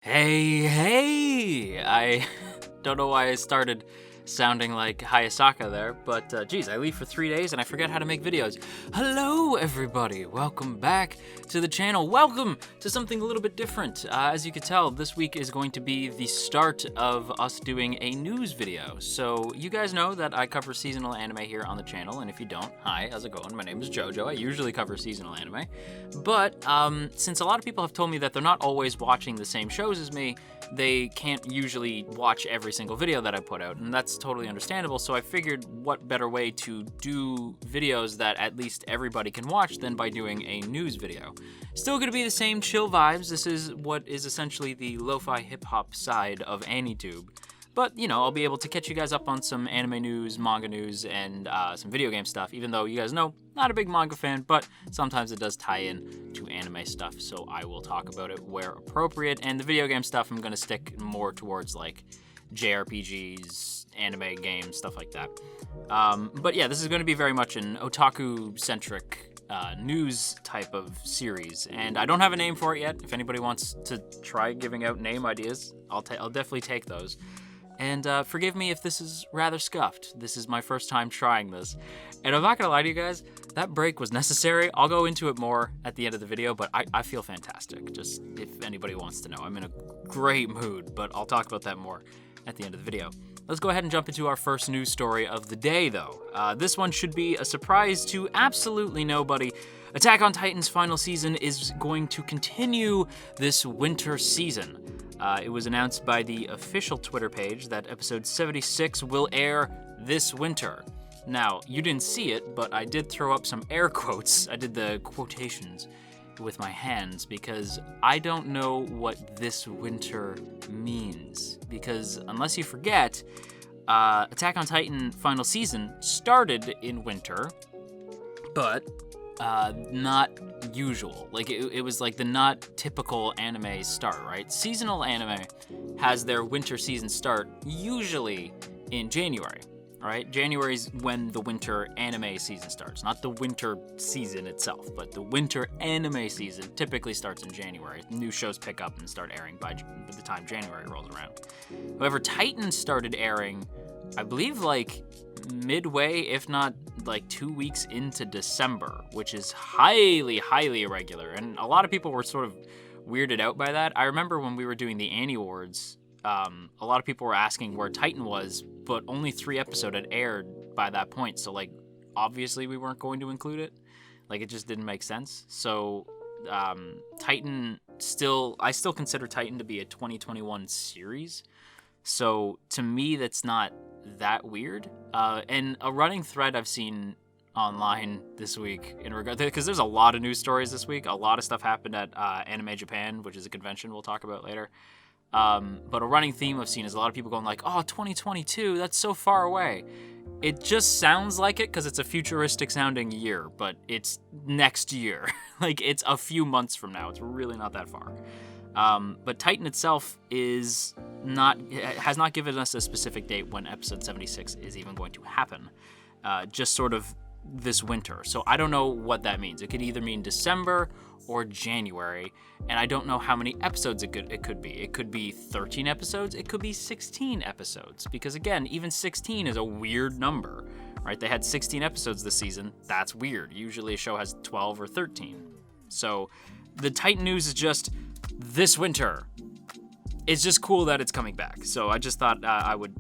Hey! I don't know why I started sounding like Hayasaka there, but geez, I leave for 3 days and I forget how to make videos. Hello, everybody! Welcome back to the channel. Welcome to something a little bit different. As you can tell, this week is going to be the start of us doing a news video. So you guys know that I cover seasonal anime here on the channel, and if you don't, hi, how's it going? My name is JoJo. I usually cover seasonal anime. But since a lot of people have told me that they're not always watching the same shows as me, they can't usually watch every single video that I put out, and that's totally understandable. So I figured what better way to do videos that at least everybody can watch than by doing a news video. Still gonna be the same chill vibes. This is what is essentially the lo-fi hip-hop side of AniTube. But, you know, I'll be able to catch you guys up on some anime news, manga news, and some video game stuff, even though you guys know, not a big manga fan, but sometimes it does tie in to anime stuff, so I will talk about it where appropriate. And the video game stuff, I'm going to stick more towards, like, JRPGs, anime games, stuff like that. But yeah, this is going to be very much an otaku-centric news type of series, and I don't have a name for it yet. If anybody wants to try giving out name ideas, I'll definitely take those. And forgive me if this is rather scuffed. This is my first time trying this. And I'm not gonna lie to you guys, that break was necessary. I'll go into it more at the end of the video, but I feel fantastic, just if anybody wants to know. I'm in a great mood, but I'll talk about that more at the end of the video. Let's go ahead and jump into our first news story of the day, though. This one should be a surprise to absolutely nobody. Attack on Titan's final season is going to continue this winter season. It was announced by the official Twitter page that episode 76 will air this winter. Now, you didn't see it, but I did throw up some air quotes. I did the quotations with my hands because I don't know what this winter means. Because unless you forget, Attack on Titan final season started in winter, but not usual. Like, it was like the not typical anime start, right? Seasonal anime has their winter season start usually in January, right? January's when the winter anime season starts. Not the winter season itself, but the winter anime season typically starts in January. New shows pick up and start airing by the time January rolls around. However, Titan started airing, I believe, like midway, if not like 2 weeks into December, which is highly, highly irregular. And a lot of people were sort of weirded out by that. I remember when we were doing the Annie Awards, a lot of people were asking where Titan was, but only 3 episodes had aired by that point. So, like, obviously we weren't going to include it. Like, it just didn't make sense. So, Titan I still consider Titan to be a 2021 series. So, to me, that's not that weird. And a running thread I've seen online this week in regard, because there's a lot of news stories this week. A lot of stuff happened at Anime Japan, which is a convention we'll talk about later. But a running theme I've seen is a lot of people going like, oh, 2022, that's so far away. It just sounds like it because it's a futuristic sounding year, but it's next year. Like, it's a few months from now. It's really not that far. But Titan itself has not given us a specific date when episode 76 is even going to happen. Just sort of this winter. So I don't know what that means. It could either mean December or January, and I don't know how many episodes it could be. It could be 13 episodes. It could be 16 episodes. Because again, even 16 is a weird number, right? They had 16 episodes this season. That's weird. Usually a show has 12 or 13. So the Titan news is just this winter. It's just cool that it's coming back. So I just thought I would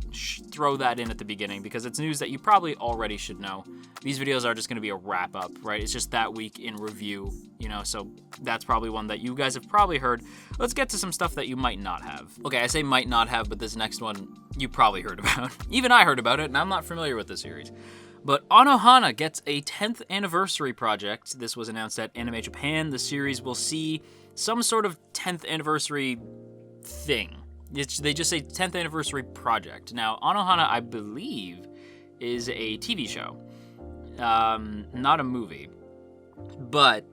throw that in at the beginning because it's news that you probably already should know. These videos are just going to be a wrap up, right? It's just that week in review, you know, so that's probably one that you guys have probably heard. Let's get to some stuff that you might not have. Okay, I say might not have, but this next one you probably heard about. Even I heard about it, and I'm not familiar with this series. But Anohana gets a 10th anniversary project. This was announced at Anime Japan. The series will see some sort of 10th anniversary thing. They just say 10th anniversary project. Now, Anohana, I believe, is a TV show, not a movie. But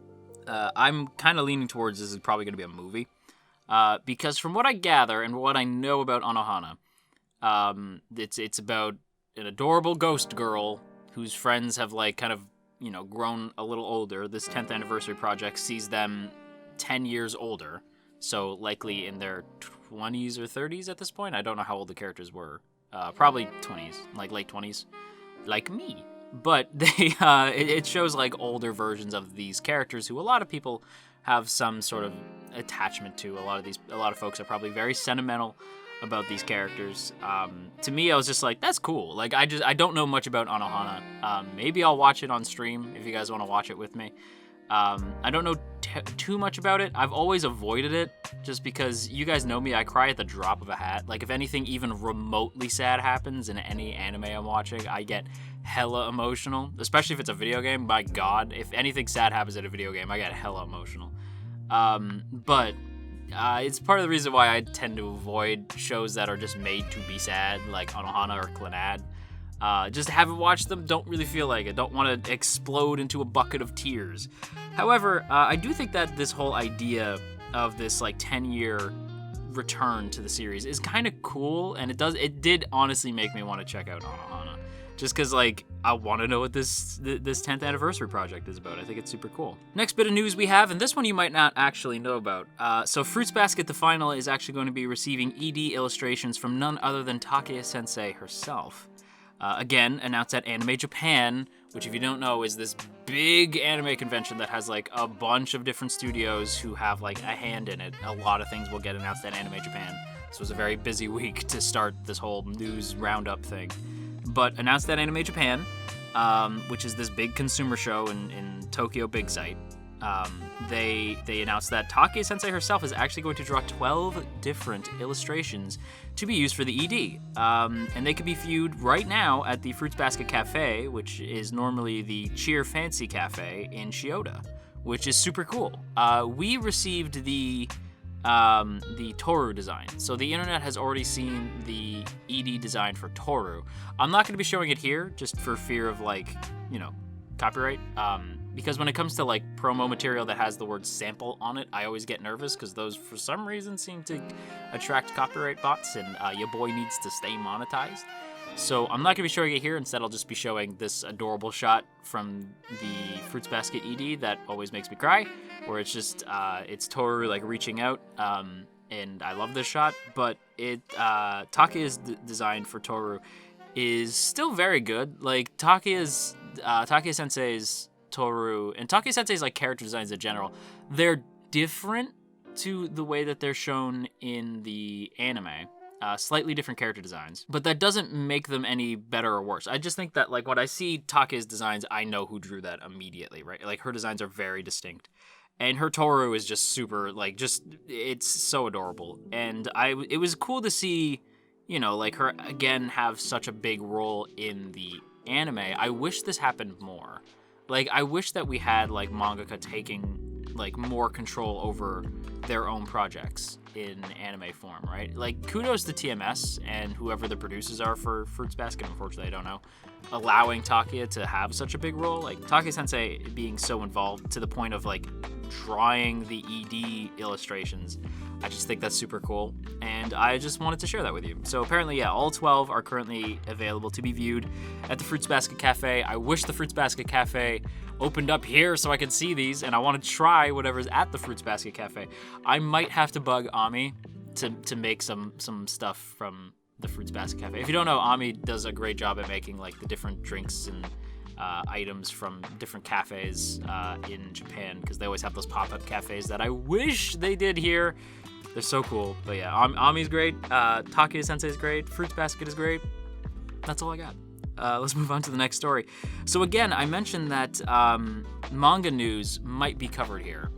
I'm kind of leaning towards this is probably going to be a movie. Because from what I gather and what I know about Anohana, it's about an adorable ghost girl whose friends have, like, kind of, you know, grown a little older. This 10th anniversary project sees them 10 years older. so likely in their 20s or 30s at this point. I don't know how old the characters were. Probably 20s, like late 20s, like me. But they it shows like older versions of these characters who a lot of people have some sort of attachment to. A lot of folks are probably very sentimental about these characters. To me, I was just like, that's cool. Like, I don't know much about Anohana. Maybe I'll watch it on stream if you guys want to watch it with me. I don't know too much about it. I've always avoided it just because you guys know me. I cry at the drop of a hat. Like, if anything even remotely sad happens in any anime I'm watching, I get hella emotional, especially if it's a video game. My God, if anything sad happens in a video game, I get hella emotional. But it's part of the reason why I tend to avoid shows that are just made to be sad, like Anohana or Clannad. Just haven't watched them, don't really feel like it, don't want to explode into a bucket of tears. However, I do think that this whole idea of this like 10-year return to the series is kind of cool, and it did honestly make me want to check out Anohana. Just because, like, I want to know what this 10th anniversary project is about. I think it's super cool. Next bit of news we have, and this one you might not actually know about. So Fruits Basket, the final, is actually going to be receiving ED illustrations from none other than Takaya Sensei herself. Again, announced at Anime Japan, which, if you don't know, is this big anime convention that has like a bunch of different studios who have like a hand in it. A lot of things will get announced at Anime Japan. This was a very busy week to start this whole news roundup thing. But announced at Anime Japan, which is this big consumer show in Tokyo Big Sight. They announced that Takaya Sensei herself is actually going to draw 12 different illustrations to be used for the ED. And they can be viewed right now at the Fruits Basket Cafe, which is normally the Cheer Fancy Cafe in Chiyoda, which is super cool. We received the Toru design. So the internet has already seen the ED design for Toru. I'm not going to be showing it here just for fear of, like, you know, copyright. Because when it comes to like promo material that has the word sample on it, I always get nervous because those for some reason seem to attract copyright bots, and your boy needs to stay monetized. So I'm not going to be showing it here. Instead, I'll just be showing this adorable shot from the Fruits Basket ED that always makes me cry, where it's just, it's Toru like reaching out, and I love this shot, but Takaya's design for Toru is still very good. Like, Takaya Sensei's Toru, and Takaya Sensei's like character designs in general, they're different to the way that they're shown in the anime. Slightly different character designs, but that doesn't make them any better or worse. I just think that, like, when I see Takaya's designs, I know who drew that immediately, right? Like, her designs are very distinct, and her Toru is just super, like, just, it's so adorable. And it was cool to see, you know, like, her again have such a big role in the anime. I wish this happened more. Like, I wish that we had, like, mangaka taking, like, more control over their own projects in anime form, right? Like, kudos to TMS and whoever the producers are for Fruits Basket. Unfortunately, I don't know. Allowing Takaya to have such a big role. Like, Takaya Sensei being so involved to the point of, like, drawing the ED illustrations. I just think that's super cool, and I just wanted to share that with you. So apparently, yeah, all 12 are currently available to be viewed at the Fruits Basket Cafe. I wish the Fruits Basket Cafe opened up here so I could see these, and I want to try whatever's at the Fruits Basket Cafe. I might have to bug Ami to make some stuff from the Fruits Basket Cafe. If you don't know, Ami does a great job at making, like, the different drinks and items from different cafes in Japan, because they always have those pop-up cafes that I wish they did here. They're so cool. But yeah, Ami's great. Takaya Sensei is great. Fruits Basket is great. That's all I got. Let's move on to the next story. So again, I mentioned that manga news might be covered here.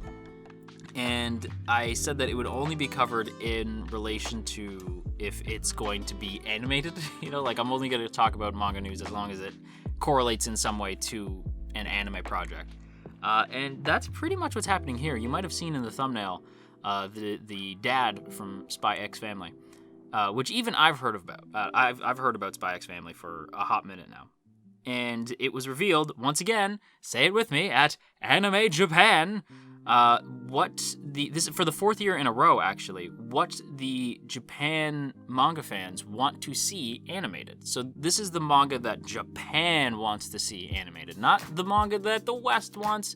And I said that it would only be covered in relation to if it's going to be animated. You know, like, I'm only going to talk about manga news as long as it correlates in some way to an anime project. And that's pretty much what's happening here. You might have seen in the thumbnail the dad from Spy X Family, which even I've heard about. I've heard about Spy X Family for a hot minute now. And it was revealed, once again, say it with me, at Anime Japan, this is for the fourth year in a row, actually, what the Japan manga fans want to see animated. So this is the manga that Japan wants to see animated, not the manga that the West wants,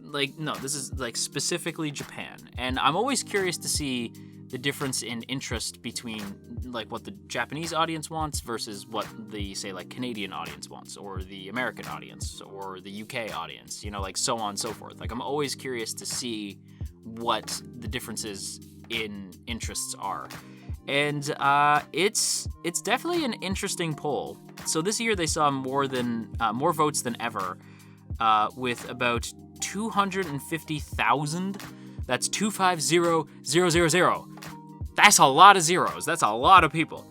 like, no, this is, like, specifically Japan. And I'm always curious to see the difference in interest between, like, what the Japanese audience wants versus what the, say, like, Canadian audience wants, or the American audience, or the UK audience, you know, like, so on and so forth. Like, I'm always curious to see what the differences in interests are. And it's definitely an interesting poll. So this year they saw more votes than ever, with about 250,000. That's 250,000. That's a lot of zeros. That's a lot of people.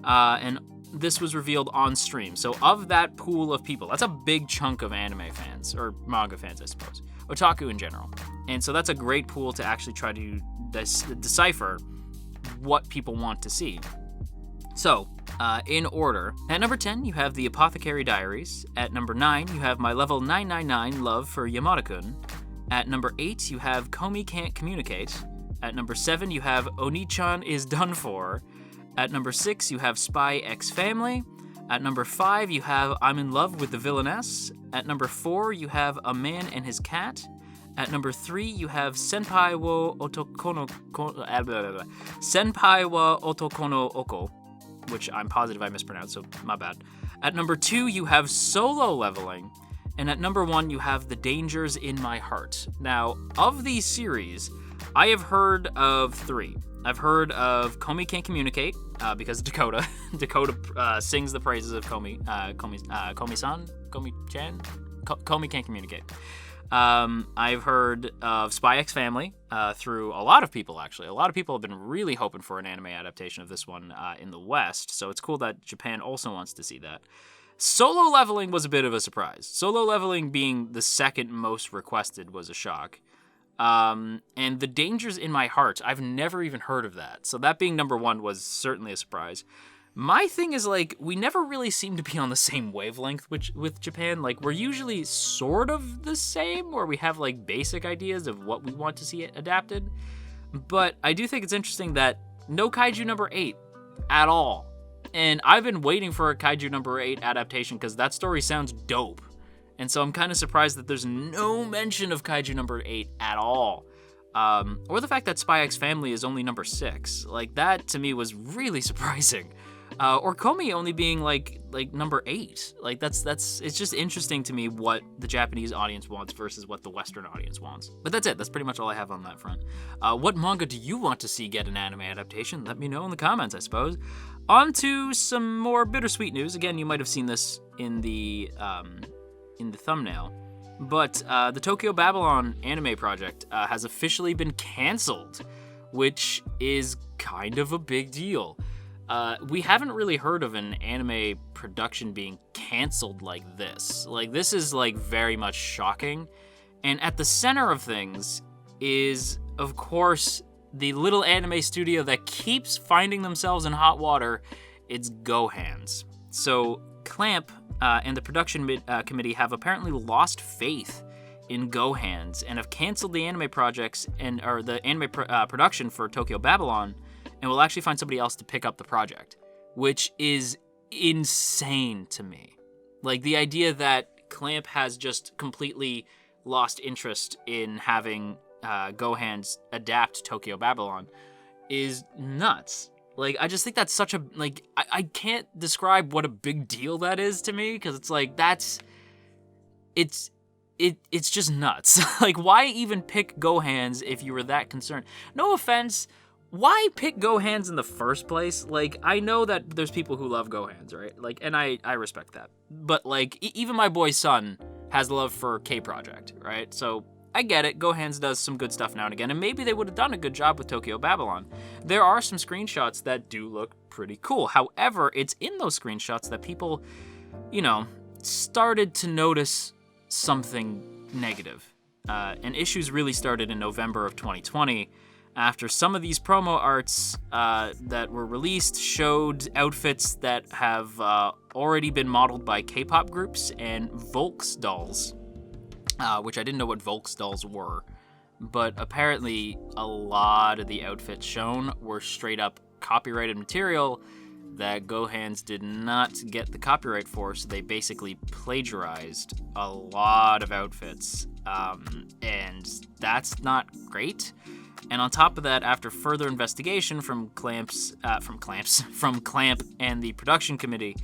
And this was revealed on stream. So of that pool of people, that's a big chunk of anime fans, or manga fans, I suppose. Otaku in general. And so that's a great pool to actually try to decipher what people want to see. So, in order, at number 10, you have The Apothecary Diaries. At number 9, you have My Level 999 Love for Yamada-kun. At number 8, you have Komi Can't Communicate. At number 7, you have Oni-chan Is Done For. At number 6, you have Spy X Family. At number 5, you have I'm in Love with the Villainess. At number 4, you have A Man and His Cat. At number 3, you have Senpai wo Otokono Oko, which I'm positive I mispronounced, so my bad. At number 2, you have Solo Leveling. And at number 1, you have The Dangers in My Heart. Now, of these series, I have heard of 3. I've heard of Komi Can't Communicate, because Dakota sings the praises of Komi-san? Komi-chan? Komi Can't Communicate. I've heard of Spy X Family through a lot of people, actually. A lot of people have been really hoping for an anime adaptation of this one in the West, so it's cool that Japan also wants to see that. Solo Leveling was a bit of a surprise. Solo Leveling being the second most requested was a shock. And The Dangers in My Heart, I've never even heard of that. So that being number 1 was certainly a surprise. My thing is, like, we never really seem to be on the same wavelength with Japan. Like, we're usually sort of the same, where we have, like, basic ideas of what we want to see adapted. But I do think it's interesting that no Kaiju number 8 at all. And I've been waiting for a Kaiju number 8 adaptation because that story sounds dope. And so I'm kind of surprised that there's no mention of Kaiju number 8 at all. Or the fact that Spy X Family is only number 6. Like, that to me was really surprising. Or Komi only being like number 8. Like, it's just interesting to me what the Japanese audience wants versus what the Western audience wants. But that's it. That's pretty much all I have on that front. What manga do you want to see get an anime adaptation? Let me know in the comments, I suppose. On to some more bittersweet news. Again, you might have seen this in the thumbnail. But the Tokyo Babylon anime project has officially been canceled, which is kind of a big deal. We haven't really heard of an anime production being canceled like this. Like, this is, like, very much shocking. And at the center of things is, of course, the little anime studio that keeps finding themselves in hot water. It's GoHands. So Clamp and the production committee have apparently lost faith in GoHands and have canceled the anime projects or the anime production for Tokyo Babylon, and will actually find somebody else to pick up the project, which is insane to me. Like, the idea that Clamp has just completely lost interest in having GoHands adapt Tokyo Babylon is nuts. Like, I just think that's such a, like, I can't describe what a big deal that is to me, because it's like, it's just nuts. Like, why even pick GoHands if you were that concerned? No offense, why pick GoHands in the first place? Like, I know that there's people who love GoHands, right? Like, and I respect that. But, like, even my boy's son has love for K-Project, right? So I get it. GoHands does some good stuff now and again, and maybe they would have done a good job with Tokyo Babylon. There are some screenshots that do look pretty cool. However, it's in those screenshots that people, you know, started to notice something negative. And issues really started in November of 2020, after some of these promo arts that were released showed outfits that have already been modeled by K-pop groups and Volks dolls, which I didn't know what Volks dolls were. But apparently a lot of the outfits shown were straight up copyrighted material that GoHands did not get the copyright for, so they basically plagiarized a lot of outfits, and that's not great. And on top of that, after further investigation from Clamp and the production committee,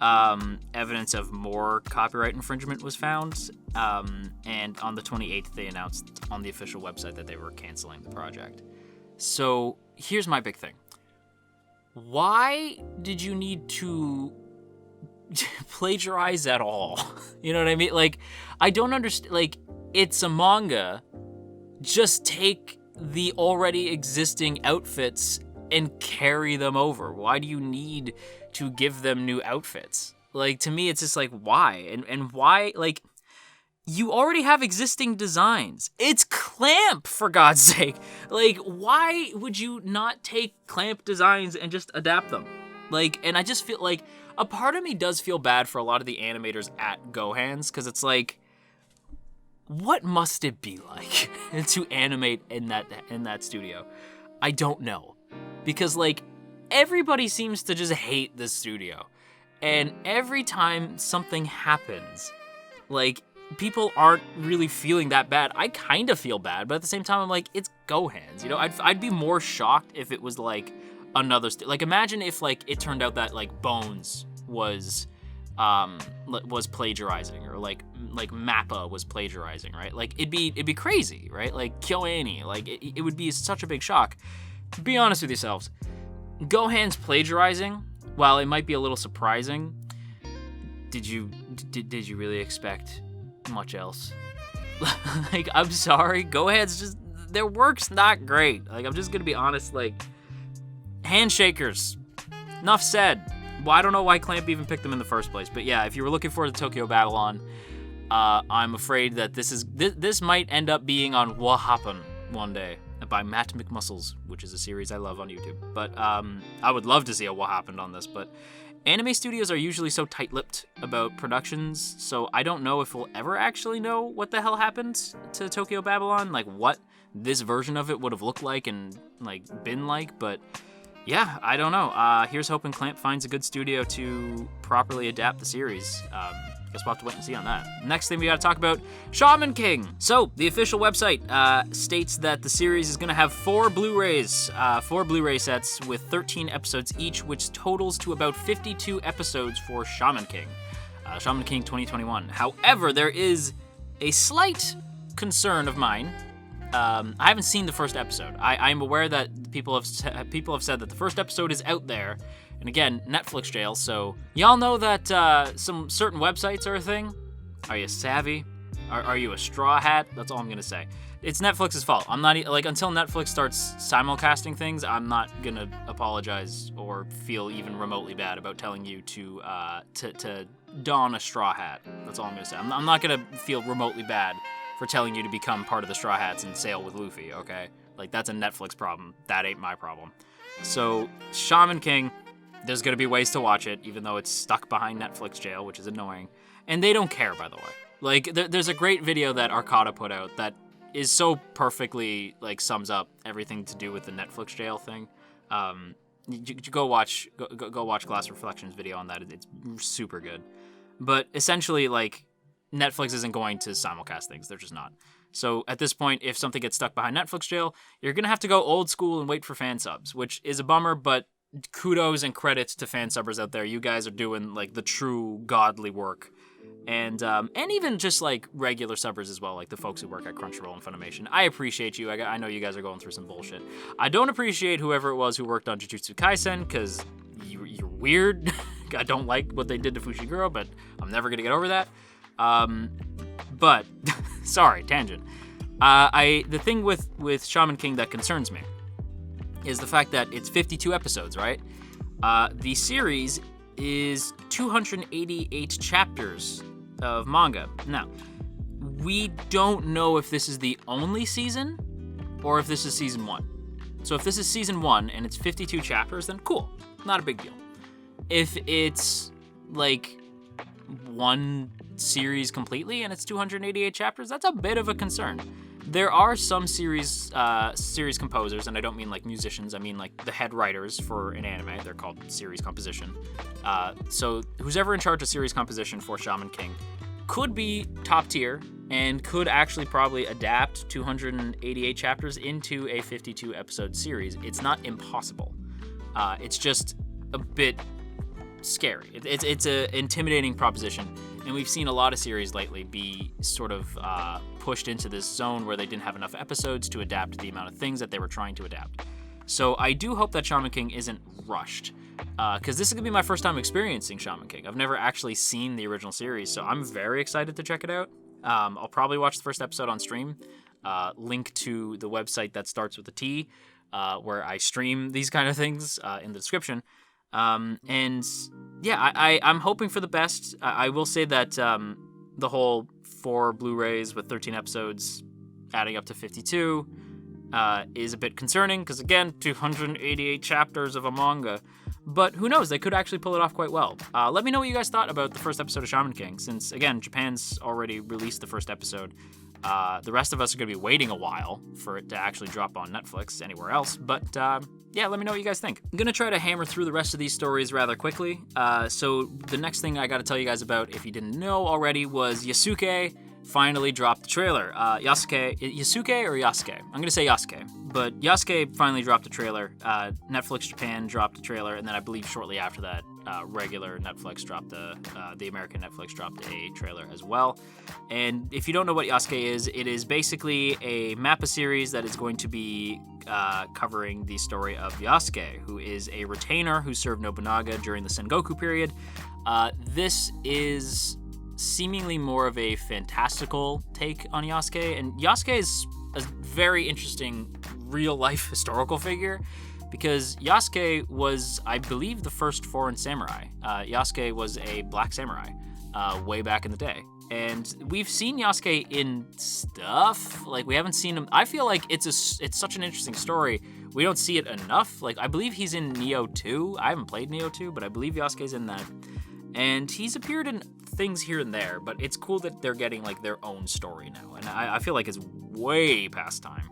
evidence of more copyright infringement was found, and on the 28th, they announced on the official website that they were canceling the project. So here's my big thing. Why did you need to plagiarize at all? You know what I mean? Like, I don't understand. Like, it's a manga. Just take the already existing outfits and carry them over. Why do you need to give them new outfits? Like, to me, it's just like, why? And why, like, you already have existing designs. It's Clamp, for God's sake. Like, why would you not take Clamp designs and just adapt them? Like, and I just feel like a part of me does feel bad for a lot of the animators at GoHands, because it's like, what must it be like to animate in that studio? I don't know. Because, like, everybody seems to just hate this studio. And every time something happens, like, people aren't really feeling that bad. I kind of feel bad, but at the same time, I'm like, it's GoHands. You know, I'd be more shocked if it was, like, another... like, imagine if, like, it turned out that, like, Bones was plagiarizing, or, like Mappa was plagiarizing, right? Like, it'd be crazy, right? Like, KyoAni, like, it would be such a big shock. Be honest with yourselves. GoHands plagiarizing, while it might be a little surprising, did you really expect much else? Like, I'm sorry, GoHands just, their work's not great. Like, I'm just gonna be honest, like, handshakers. Enough said. Well, I don't know why Clamp even picked them in the first place, but yeah, if you were looking for the Tokyo Babylon, I'm afraid that this might end up being on What Happened one day by Matt McMuscles, which is a series I love on YouTube. But I would love to see a What Happened on this, but anime studios are usually so tight-lipped about productions, so I don't know if we'll ever actually know what the hell happened to Tokyo Babylon, like what this version of it would have looked like and like been like, but yeah, I don't know. Here's hoping Clamp finds a good studio to properly adapt the series. Guess we'll have to wait and see on that. Next thing we gotta talk about, Shaman King. So, the official website states that the series is gonna have 4 Blu-rays, 4 Blu-ray sets with 13 episodes each, which totals to about 52 episodes for Shaman King. Shaman King 2021. However, there is a slight concern of mine. I haven't seen the first episode. I'm aware that people have said that the first episode is out there. And again, Netflix jail, so y'all know that some certain websites are a thing. Are you savvy? Are you a straw hat? That's all I'm gonna say. It's Netflix's fault. I'm not, like, until Netflix starts simulcasting things, I'm not gonna apologize or feel even remotely bad about telling you to don a straw hat. That's all I'm gonna say. I'm not gonna feel remotely bad for telling you to become part of the Straw Hats and sail with Luffy, okay? Like, that's a Netflix problem. That ain't my problem. So, Shaman King, there's gonna be ways to watch it, even though it's stuck behind Netflix jail, which is annoying. And they don't care, by the way. Like, there's a great video that Arcada put out that is so perfectly, like, sums up everything to do with the Netflix jail thing. You go watch Glass Reflections video on that. It's super good. But essentially, like, Netflix isn't going to simulcast things. They're just not. So at this point, if something gets stuck behind Netflix jail, you're going to have to go old school and wait for fan subs, which is a bummer, but kudos and credits to fan subbers out there. You guys are doing, like, the true godly work. And even just, like, regular subbers as well, like the folks who work at Crunchyroll and Funimation. I appreciate you. I know you guys are going through some bullshit. I don't appreciate whoever it was who worked on Jujutsu Kaisen, because you're weird. I don't like what they did to Fushiguro, but I'm never going to get over that. But sorry, tangent. The thing with Shaman King that concerns me is the fact that it's 52 episodes, right? The series is 288 chapters of manga. Now, we don't know if this is the only season or if this is season 1. So if this is season 1 and it's 52 chapters, then cool, not a big deal. If it's like one series completely and it's 288 chapters, that's a bit of a concern. There are some series composers, and I don't mean like musicians, I mean like the head writers for an anime. They're called series composition. So who's ever in charge of series composition for Shaman King could be top tier and could actually probably adapt 288 chapters into a 52 episode series. It's not impossible. It's just a bit scary. It's an intimidating proposition. And we've seen a lot of series lately be sort of pushed into this zone where they didn't have enough episodes to adapt the amount of things that they were trying to adapt. So I do hope that Shaman King isn't rushed, because this is going to be my first time experiencing Shaman King. I've never actually seen the original series, so I'm very excited to check it out. I'll probably watch the first episode on stream. Link to the website that starts with a T, where I stream these kind of things in the description. And yeah, I'm hoping for the best. I will say that the whole 4 Blu-rays with 13 episodes adding up to 52 is a bit concerning, because again, 288 chapters of a manga. But who knows, they could actually pull it off quite well. Let me know what you guys thought about the first episode of Shaman King, since again, Japan's already released the first episode. The rest of us are going to be waiting a while for it to actually drop on Netflix anywhere else, but yeah, let me know what you guys think. I'm going to try to hammer through the rest of these stories rather quickly. So the next thing I got to tell you guys about, if you didn't know already, was Yasuke finally dropped the trailer. Yasuke or Yasuke? I'm going to say Yasuke. But Yasuke finally dropped a trailer. Netflix Japan dropped a trailer, and then I believe shortly after that, regular Netflix dropped the American Netflix dropped a trailer as well. And if you don't know what Yasuke is, it is basically a mappa series that is going to be covering the story of Yasuke, who is a retainer who served Nobunaga during the Sengoku period. This is seemingly more of a fantastical take on Yasuke, and Yasuke is a very interesting real-life historical figure, because Yasuke was, I believe, the first foreign samurai. Yasuke was a black samurai way back in the day. And we've seen Yasuke in stuff. Like, we haven't seen him. I feel like it's such an interesting story. We don't see it enough. Like, I believe he's in Neo 2. I haven't played Neo 2, but I believe Yasuke's in that. And he's appeared in things here and there, but it's cool that they're getting, like, their own story now. And I feel like it's way past time.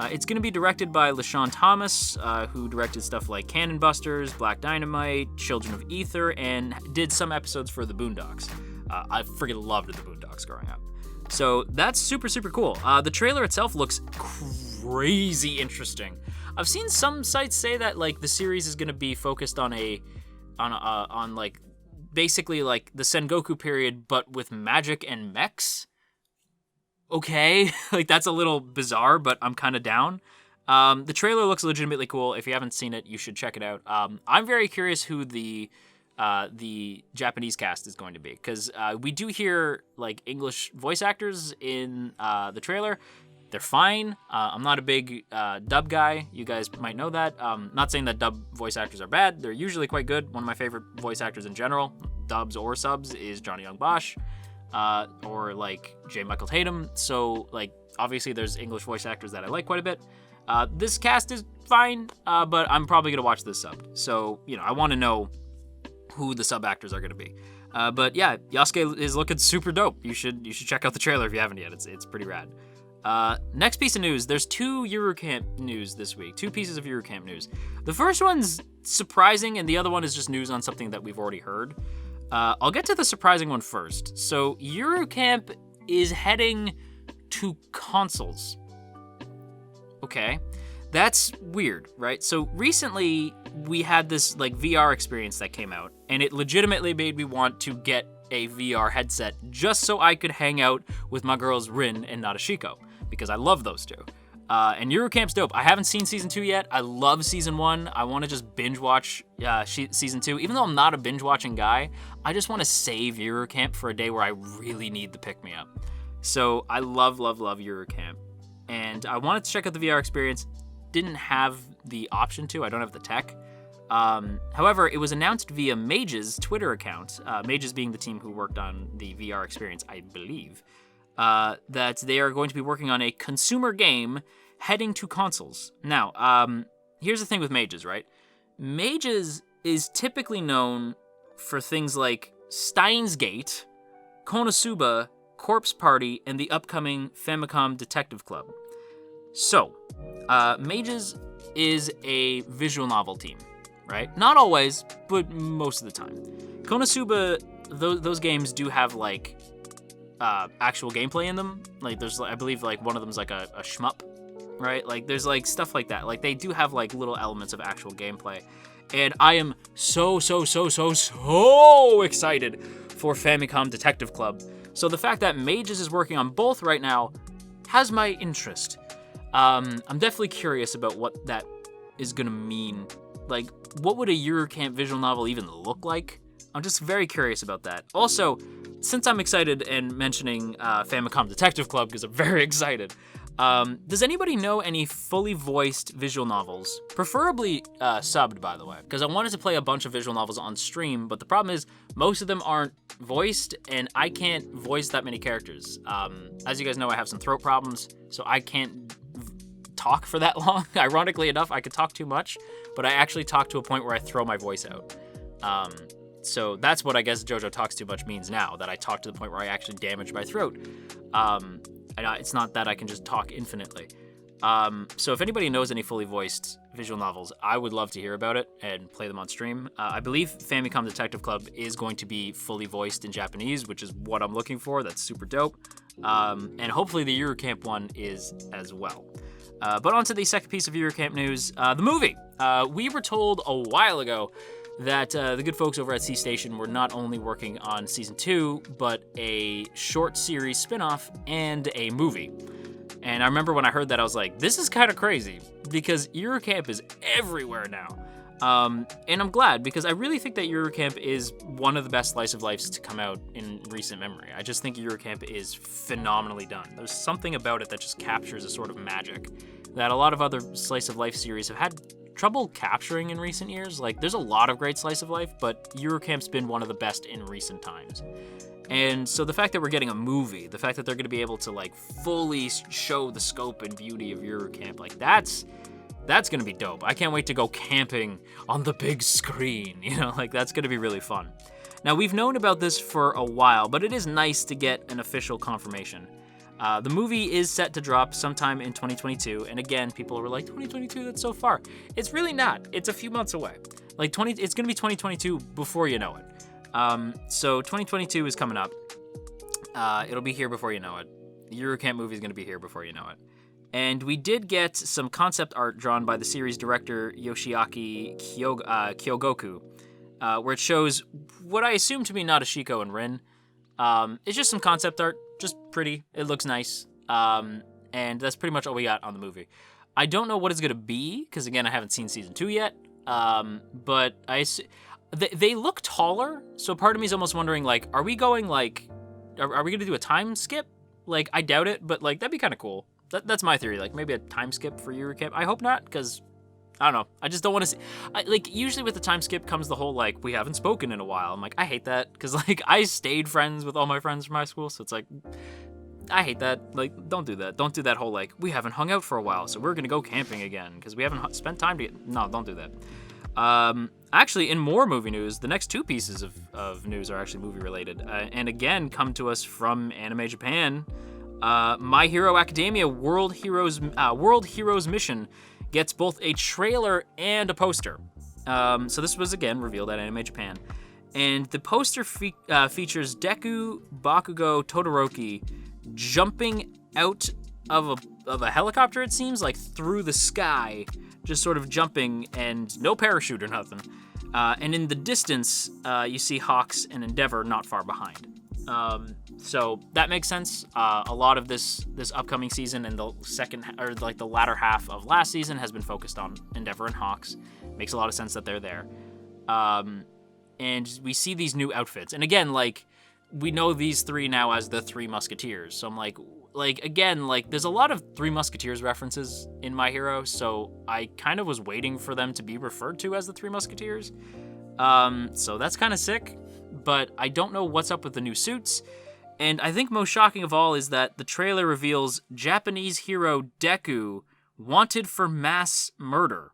It's going to be directed by LaShawn Thomas, who directed stuff like Cannon Busters, Black Dynamite, Children of Ether, and did some episodes for The Boondocks. I freaking loved The Boondocks growing up. So that's super, super cool. The trailer itself looks crazy interesting. I've seen some sites say that, like, the series is going to be focused on like, basically like the Sengoku period, but with magic and mechs. Okay, like, that's a little bizarre, but I'm kind of down. The trailer looks legitimately cool. If you haven't seen it, you should check it out. I'm very curious who the Japanese cast is going to be, because we do hear, like, English voice actors in the trailer. They're fine. I'm not a big dub guy. You guys might know that. Not saying that dub voice actors are bad. They're usually quite good. One of my favorite voice actors in general, dubs or subs, is Johnny Young Bosch. Or like J. Michael Tatum. So, like, obviously there's English voice actors that I like quite a bit. This cast is fine, but I'm probably gonna watch this sub. So, you know, I want to know who the sub actors are gonna be. But yeah, Yasuke is looking super dope. You should check out the trailer if you haven't yet. It's pretty rad. Next piece of news. There's 2 Yuru Camp news this week. 2 pieces of Yuru Camp news. The first one's surprising, and the other one is just news on something that we've already heard. I'll get to the surprising one first. So, Yuru Camp is heading to consoles. Okay. That's weird, right? So, recently, we had this, like, VR experience that came out, and it legitimately made me want to get a VR headset just so I could hang out with my girls Rin and Nadeshiko, because I love those two. And Yuru Camp's dope. I haven't seen Season 2 yet. I love Season 1. I want to just binge watch Season 2. Even though I'm not a binge watching guy, I just want to save Yuru Camp for a day where I really need the pick-me-up. So I love, love, love Yuru Camp. And I wanted to check out the VR experience. Didn't have the option to. I don't have the tech. However, it was announced via Mage's Twitter account, Mage's being the team who worked on the VR experience, I believe, that they are going to be working on a consumer game heading to consoles. Now, here's the thing with Mage's, right? Mage's is typically known for things like Steins Gate, Konosuba, Corpse Party, and the upcoming Famicom Detective Club. So, Mages is a visual novel team, right? Not always, but most of the time. Konosuba, those games do have, like, actual gameplay in them. Like, there's, I believe, like, one of them's like a shmup, right? Like, there's, like, stuff like that. Like, they do have, like, little elements of actual gameplay. And I am so excited for Famicom Detective Club. So the fact that Mages is working on both right now has my interest. I'm definitely curious about what that is gonna mean. Like, what would a Eurocamp visual novel even look like? I'm just very curious about that. Also, since I'm excited and mentioning Famicom Detective Club because I'm very excited, does anybody know any fully voiced visual novels? Preferably subbed, by the way, because I wanted to play a bunch of visual novels on stream, but the problem is most of them aren't voiced, and I can't voice that many characters. As you guys know, I have some throat problems, so I can't talk for that long. Ironically enough, I could talk too much, but I actually talk to a point where I throw my voice out. So that's what I guess JoJo talks too much means now, that I talk to the point where I actually damage my throat. It's not that I can just talk infinitely. So if anybody knows any fully voiced visual novels, I would love to hear about it and play them on stream. I believe Famicom Detective Club is going to be fully voiced in Japanese, which is what I'm looking for. That's super dope. And hopefully the Eurocamp one is as well. But on to the second piece of Eurocamp news, the movie. We were told a while ago that the good folks over at C Station were not only working on season 2, but a short series spin-off and a movie. And I remember when I heard that, I was like, this is kind of crazy, because Eurocamp is everywhere now. And I'm glad, because I really think that Eurocamp is one of the best slice of lifes to come out in recent memory. I just think Eurocamp is phenomenally done. There's something about it that just captures a sort of magic that a lot of other slice of life series have had trouble capturing in recent years. Like, there's a lot of great slice of life, but Eurocamp's been one of the best in recent times. And so the fact that we're getting a movie, the fact that they're going to be able to, like, fully show the scope and beauty of Eurocamp, like, that's going to be dope. I can't wait to go camping on the big screen, you know, like, that's going to be really fun. Now, we've known about this for a while, but it is nice to get an official confirmation. The movie is set to drop sometime in 2022, and again, people were like, 2022, that's so far. It's really not. It's a few months away. Like, it's going to be 2022 before you know it. So 2022 is coming up. It'll be here before you know it. The Eurocamp movie is going to be here before you know it. And we did get some concept art drawn by the series director Yoshiaki Kyogoku, where it shows what I assume to be Nadeshiko and Rin. It's just some concept art, just pretty. It looks nice. And that's pretty much all we got on the movie. I don't know what it's going to be, because again, I haven't seen season 2 yet. But they look taller, so part of me is almost wondering, like, are we going, like, are we going to do a time skip? Like, I doubt it, but, like, that'd be kind of cool. That's my theory, like, maybe a time skip for Eurocamp. I hope not, because, I don't know, I just don't want to see, like, usually with the time skip comes the whole, like, we haven't spoken in a while. I'm like, I hate that, because, like, I stayed friends with all my friends from high school, so it's like, I hate that. Like, don't do that. Don't do that whole, like, we haven't hung out for a while, so we're going to go camping again, because we haven't spent time together. No, don't do that. Actually, in more movie news, the next 2 pieces of news are actually movie related, and again come to us from Anime Japan. My Hero Academia World Heroes Mission gets both a trailer and a poster. So this was again revealed at Anime Japan, and the poster features Deku Bakugo Todoroki jumping out of a helicopter. It seems like through the sky. Just sort of jumping, and no parachute or nothing. And in the distance, you see Hawks and Endeavor not far behind. So that makes sense. A lot of this upcoming season and the latter half of last season has been focused on Endeavor and Hawks. Makes a lot of sense that they're there. And we see these new outfits. And again, like, we know these 3 now as the 3 Musketeers. So I'm like, again, like, there's a lot of 3 Musketeers references in My Hero, so I kind of was waiting for them to be referred to as the 3 Musketeers. So that's kind of sick, but I don't know what's up with the new suits. And I think most shocking of all is that the trailer reveals Japanese hero Deku wanted for mass murder.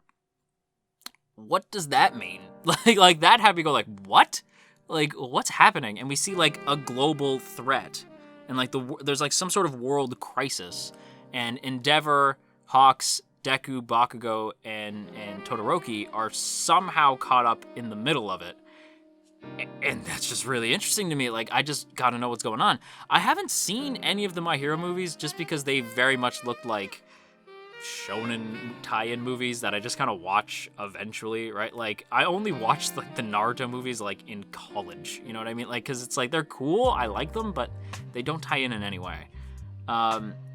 What does that mean? Like that had me go like, what? Like, what's happening? And we see, like, a global threat. and like there's like some sort of world crisis, and Endeavor, Hawks, Deku, Bakugo, and Todoroki are somehow caught up in the middle of it. And that's just really interesting to me. Like, I just gotta know what's going on. I haven't seen any of the My Hero movies just because they very much look like shonen tie-in movies that I just kind of watch eventually, right? Like, I only watched like the Naruto movies like in college, you know what I mean? Like, because it's like they're cool, I like them, but they don't tie in any way.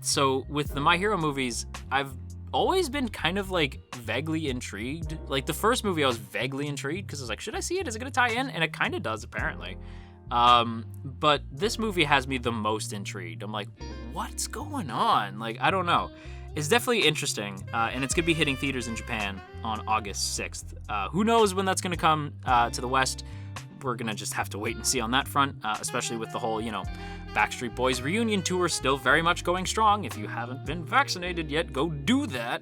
So with the My Hero movies, I've always been kind of like vaguely intrigued. Like the first movie I was vaguely intrigued because I was like, should I see it? Is it gonna tie in? And it kind of does apparently. But this movie has me the most intrigued. I'm like, what's going on? Like, I don't know. It's definitely interesting, and it's gonna be hitting theaters in Japan on August 6th. Who knows when that's gonna come to the West? We're gonna just have to wait and see on that front, especially with the whole, Backstreet Boys reunion tour still very much going strong. If you haven't been vaccinated yet, go do that.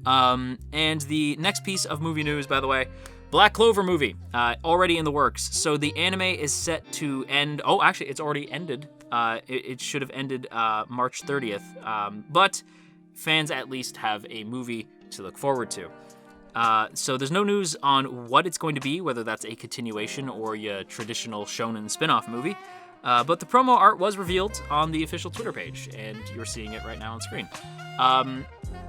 And the next piece of movie news, by the way, Black Clover movie, already in the works. So the anime is set to end. Oh, actually, it's already ended. It should have ended March 30th. But fans at least have a movie to look forward to. So there's no news on what it's going to be, whether that's a continuation or your traditional shonen spin-off movie. But the promo art was revealed on the official Twitter page, and you're seeing it right now on screen.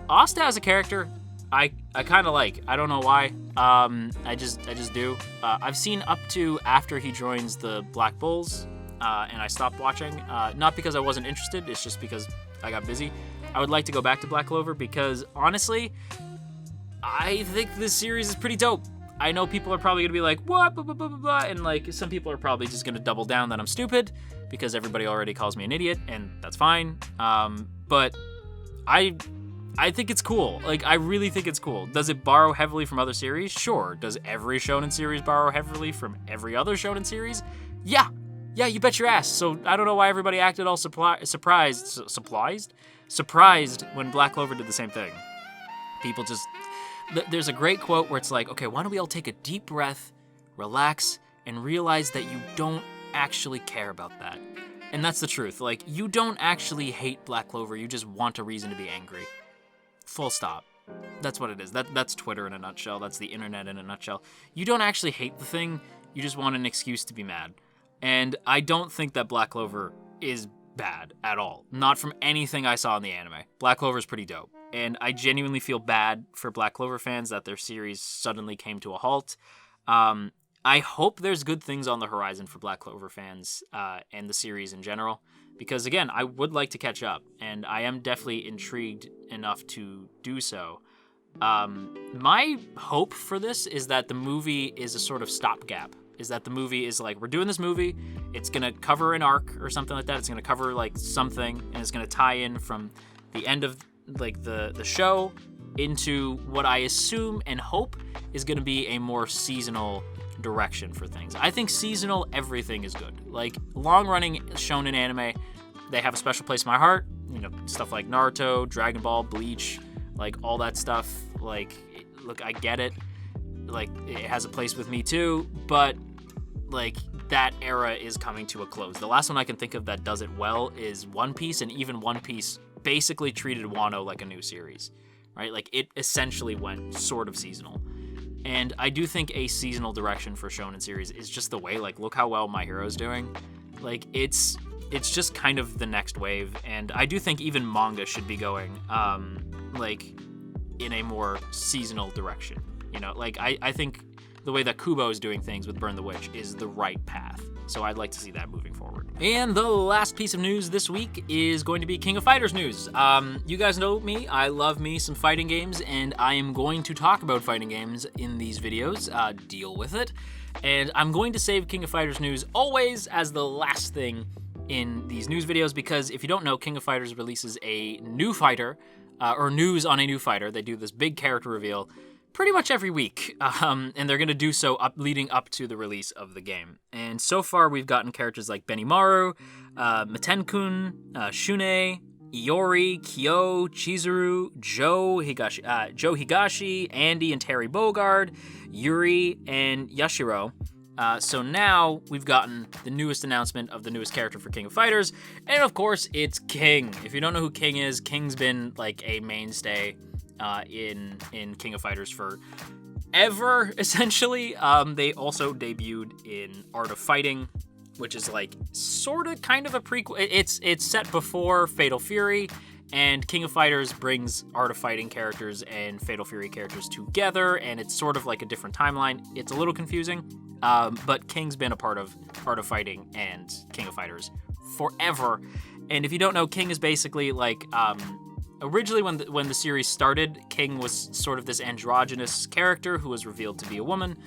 Asta as a character, I kind of like. I don't know why. I just do. I've seen up to after he joins the Black Bulls, and I stopped watching. Not because I wasn't interested, it's just because I got busy. I would like to go back to Black Clover because, honestly, I think this series is pretty dope. I know people are probably gonna be like, what, blah, blah, blah, blah, blah, and like some people are probably just gonna double down that I'm stupid because everybody already calls me an idiot, and that's fine. But I think it's cool. Like, I really think it's cool. Does it borrow heavily from other series? Sure. Does every shonen series borrow heavily from every other shonen series? Yeah, you bet your ass. So I don't know why everybody acted all surprised when Black Clover did the same thing. People just... There's a great quote where it's like, okay, why don't we all take a deep breath, relax, and realize that you don't actually care about that. And that's the truth. Like, you don't actually hate Black Clover, you just want a reason to be angry. Full stop. That's what it is. That's Twitter in a nutshell. That's the internet in a nutshell. You don't actually hate the thing, you just want an excuse to be mad. And I don't think that Black Clover is bad at all. Not from anything I saw in the anime. Black Clover is pretty dope. And I genuinely feel bad for Black Clover fans that their series suddenly came to a halt. I hope there's good things on the horizon for Black Clover fans and the series in general. Because, again, I would like to catch up. And I am definitely intrigued enough to do so. My hope for this is that the movie is a sort of stopgap. Is that the movie is like, we're doing this movie, it's going to cover an arc or something like that. It's going to cover, like, something, and it's going to tie in from the end of like the show into what I assume and hope is going to be a more seasonal direction for things. I think seasonal everything is good. Like, long-running shonen anime, they have a special place in my heart. Stuff like Naruto, Dragon Ball, Bleach, like all that stuff. Like, look, I get it. Like, it has a place with me too, but like that era is coming to a close. The last one I can think of that does it well is One Piece, and even One Piece basically treated Wano like a new series, right? Like, it essentially went sort of seasonal. And I do think a seasonal direction for shonen series is just the way. Like, look how well My Hero's doing. Like, it's just kind of the next wave. And I do think even manga should be going like in a more seasonal direction. Like, I think the way that Kubo is doing things with Burn the Witch is the right path. So I'd like to see that moving forward. And the last piece of news this week is going to be King of Fighters news. You guys know me. I love me some fighting games, and I am going to talk about fighting games in these videos. Deal with it. And I'm going to save King of Fighters news always as the last thing in these news videos, because if you don't know, King of Fighters releases a new fighter, or news on a new fighter. They do this big character reveal pretty much every week, and they're going to do so leading up to the release of the game. And so far, we've gotten characters like Benimaru, Mitenkun, Shune, Iori, Kyo, Chizuru, Joe Higashi, Andy and Terry Bogard, Yuri, and Yashiro. So now we've gotten the newest announcement of the newest character for King of Fighters, and of course it's King. If you don't know who King is, King's been like a mainstay in King of Fighters for ever, essentially. They also debuted in Art of Fighting, which is like sort of kind of a prequel. It's set before Fatal Fury, and King of Fighters brings Art of Fighting characters and Fatal Fury characters together, and it's sort of like a different timeline. It's a little confusing, but King's been a part of Art of Fighting and King of Fighters forever. And if you don't know, King is basically like, originally when the series started, King was sort of this androgynous character who was revealed to be a woman,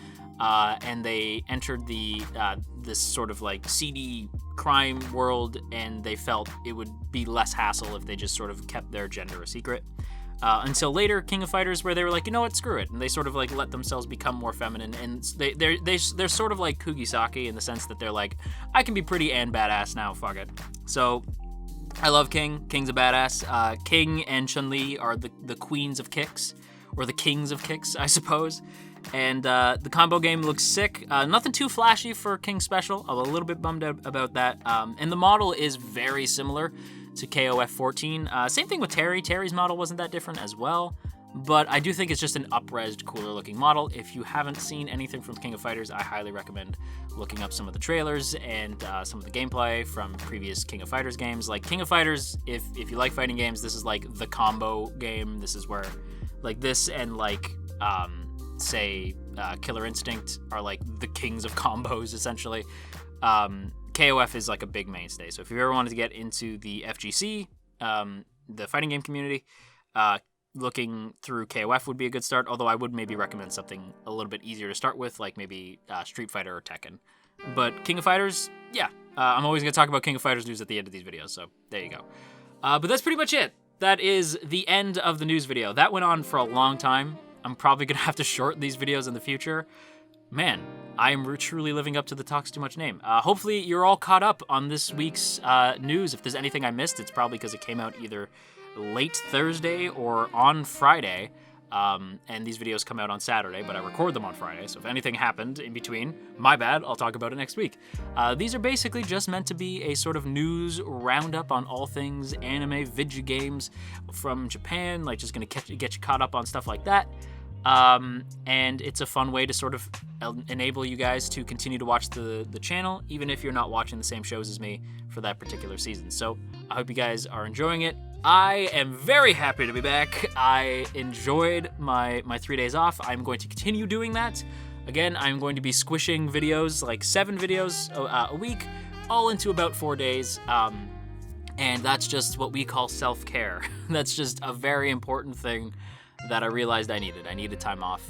and they entered this sort of like seedy crime world, and they felt it would be less hassle if they just sort of kept their gender a secret. Until later, King of Fighters, where they were like, you know what, screw it, and they sort of like let themselves become more feminine, and they're sort of like Kugisaki in the sense that they're like, I can be pretty and badass now, fuck it. So I love King. King's a badass. King and Chun-Li are the queens of kicks, or the kings of kicks, I suppose. And the combo game looks sick. Nothing too flashy for King Special. I'm a little bit bummed out about that. And the model is very similar to KOF 14. Same thing with Terry. Terry's model wasn't that different as well. But I do think it's just an up-resed, cooler-looking model. If you haven't seen anything from King of Fighters, I highly recommend looking up some of the trailers and some of the gameplay from previous King of Fighters games. Like King of Fighters, if you like fighting games, this is like the combo game. This is where, like this and like, say, Killer Instinct are like the kings of combos, essentially. KOF is like a big mainstay. So if you ever wanted to get into the FGC, the fighting game community, looking through KOF would be a good start, although I would maybe recommend something a little bit easier to start with, like maybe Street Fighter or Tekken. But King of Fighters, yeah. I'm always going to talk about King of Fighters news at the end of these videos, so there you go. But that's pretty much it. That is the end of the news video. That went on for a long time. I'm probably going to have to shorten these videos in the future. Man, I am truly living up to the Talks Too Much name. Hopefully you're all caught up on this week's news. If there's anything I missed, it's probably because it came out either late Thursday or on Friday. And these videos come out on Saturday, but I record them on Friday. So if anything happened in between, my bad, I'll talk about it next week. These are basically just meant to be a sort of news roundup on all things anime, video games from Japan, like just gonna get you caught up on stuff like that. And it's a fun way to sort of enable you guys to continue to watch the channel, even if you're not watching the same shows as me for that particular season. So I hope you guys are enjoying it. I am very happy to be back. I enjoyed my 3 days off. I'm going to continue doing that. Again, I'm going to be squishing videos, like 7 videos a week, all into about 4 days. And that's just what we call self-care. That's just a very important thing that I realized I needed. I needed time off.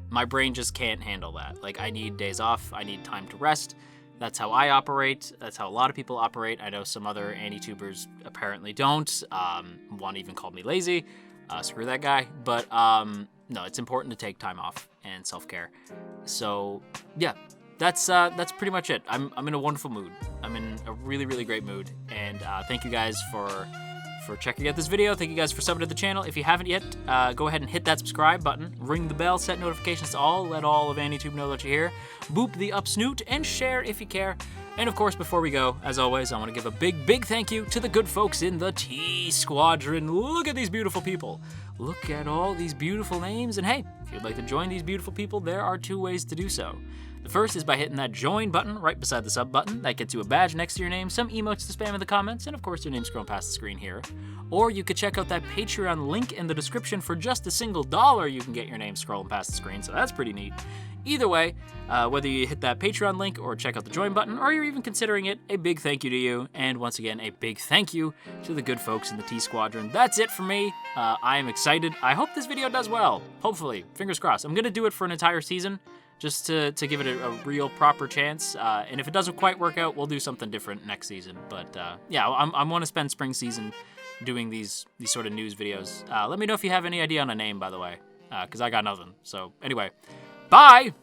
My brain just can't handle that. Like, I need days off. I need time to rest. That's how I operate. That's how a lot of people operate. I know some other Annie-tubers apparently don't. One even called me lazy. Screw that guy. But no, it's important to take time off and self-care. So yeah, that's pretty much it. I'm in a wonderful mood. I'm in a really, really great mood. And thank you guys for checking out this video. Thank you guys for subbing to the channel. If you haven't yet, go ahead and hit that subscribe button, ring the bell, set notifications to all, let all of AnnieTube know that you're here, boop the up snoot, and share if you care. And of course, before we go, as always, I want to give a big, big thank you to the good folks in the T Squadron. Look at these beautiful people. Look at all these beautiful names. And hey, if you'd like to join these beautiful people, there are 2 ways to do so. The first is by hitting that join button right beside the sub button. That gets you a badge next to your name, some emotes to spam in the comments, and of course your name scrolling past the screen here. Or you could check out that Patreon link in the description. For just $1, you can get your name scrolling past the screen, so that's pretty neat. Either way, whether you hit that Patreon link or check out the join button, or you're even considering it, a big thank you to you. And once again, a big thank you to the good folks in the T Squadron. That's it for me. I am excited. I hope this video does well. Hopefully, fingers crossed. I'm going to do it for an entire season, just to give it a real proper chance. And if it doesn't quite work out, we'll do something different next season. But yeah, I want to spend spring season doing these sort of news videos. Let me know if you have any idea on a name, by the way, because I got nothing. So anyway, bye!